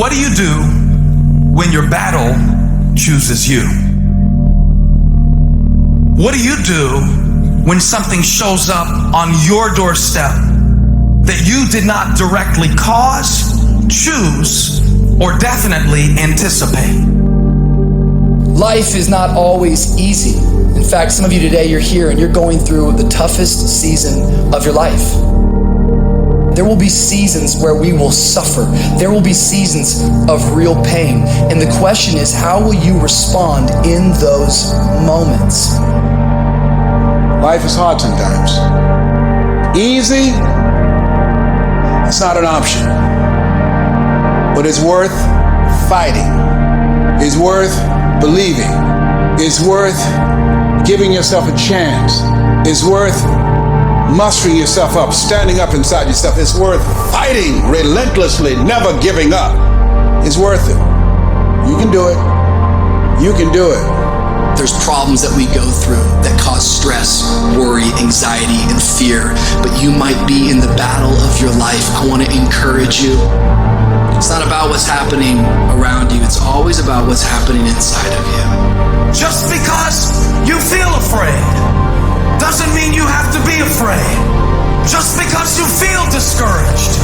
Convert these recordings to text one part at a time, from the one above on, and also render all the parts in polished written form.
What do you do when your battle chooses you? What do you do when something shows up on your doorstep that you did not directly cause, choose, or definitely anticipate? Life is not always easy. In fact, some of you today, you're here and you're going through the toughest season of your life. There will be seasons where we will suffer. There will be seasons of real pain. And the question is, how will you respond in those moments? Life is hard sometimes. Easy, it's not an option. But it's worth fighting. It's worth believing. It's worth giving yourself a chance. It's worth mustering yourself up, standing up inside yourself. It's worth fighting relentlessly, never giving up. It's worth it. You can do it. You can do it. There's problems that we go through that cause stress, worry, anxiety, and fear. But you might be in the battle of your life. I want to encourage you. It's not about what's happening around you. It's always about what's happening inside of you. Just because you feel afraid doesn't mean you have to be afraid. Just because you feel discouraged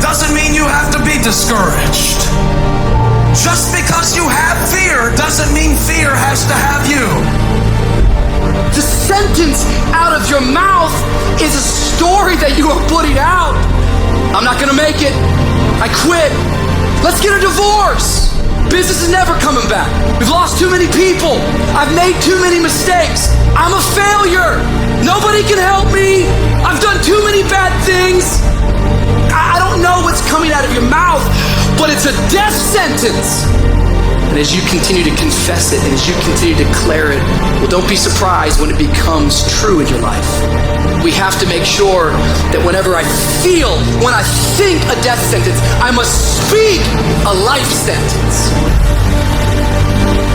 doesn't mean you have to be discouraged. Just because you have fear doesn't mean fear has to have you. The sentence out of your mouth is a story that you are putting out. I'm not gonna make it. I quit. Let's get a divorce. Business is never coming back. We've lost too many people. I've made too many mistakes. I'm a failure. Nobody can help me. I've done too many bad things. I don't know what's coming out of your mouth, but it's a death sentence. And as you continue to confess it and as you continue to declare it, well, don't be surprised when it becomes true in your life. We have to make sure that whenever I think a death sentence, I must speak a life sentence.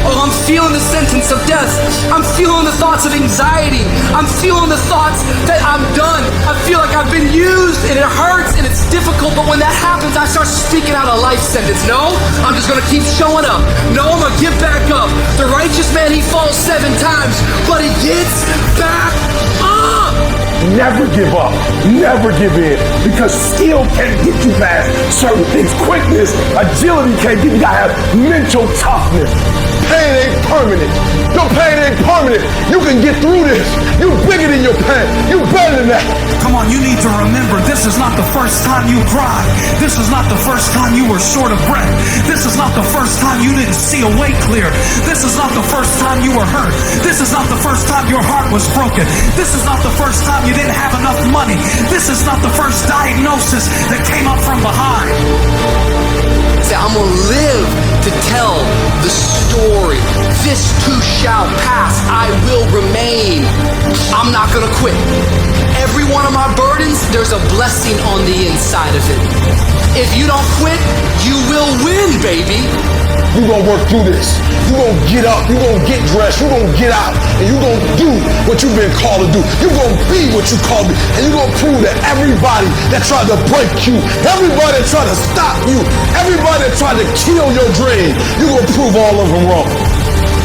Oh, I'm feeling the sentence of death. I'm feeling the thoughts of anxiety. I'm feeling the thoughts that I'm done. I feel like I've been used and it hurts and it's difficult. But when that happens, I start speaking out a life sentence. No, I'm just going to keep showing up. No, I'm going to get back up. The righteous man, he falls 7 times, but he gets back up. Never give up. Never give in. Because skill can't get you past certain things. Quickness, agility can't get you. You gotta have mental toughness. Pain ain't permanent. Your pain ain't permanent. You can get through this. You bigger than your pain. You better than that. Come on, you need to remember, this is not the first time you cried. This is not the first time you were short of breath. This is not the first time you didn't see a way clear. This is not the first time you were hurt. This is not the first time your heart was broken. This is not the first time you didn't have enough money. This is not the first diagnosis that came up from behind. Say, I'm going to live to tell the story. This too shall pass. I will remain. I'm not going to quit. Every one of my burdens, there's a blessing on the inside of it. If you don't quit, you will win, baby. You're going to work through this. You're going to get up. You're going to get dressed. You're going to get out. And you're going to do what you've been called to do. You're going to be what you called to be. And you're going to prove that everybody that tried to break you, everybody that tried to stop you, everybody that tried to kill your dream, you're going to prove all of them wrong.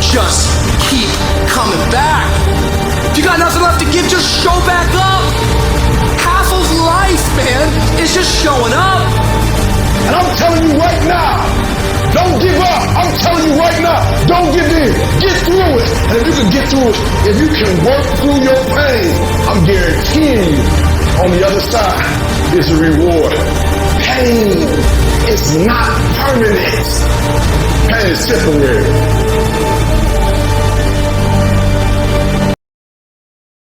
Just keep coming back. If you got nothing left to give, just show back up. Half of life, man, is just showing up. And I'm telling you right now, don't give up. I'm telling you right now, don't give in. Get through it. And if you can get through it, if you can work through your pain, I'm guaranteeing you on the other side is a reward. Pain is not permanent. Pain is temporary.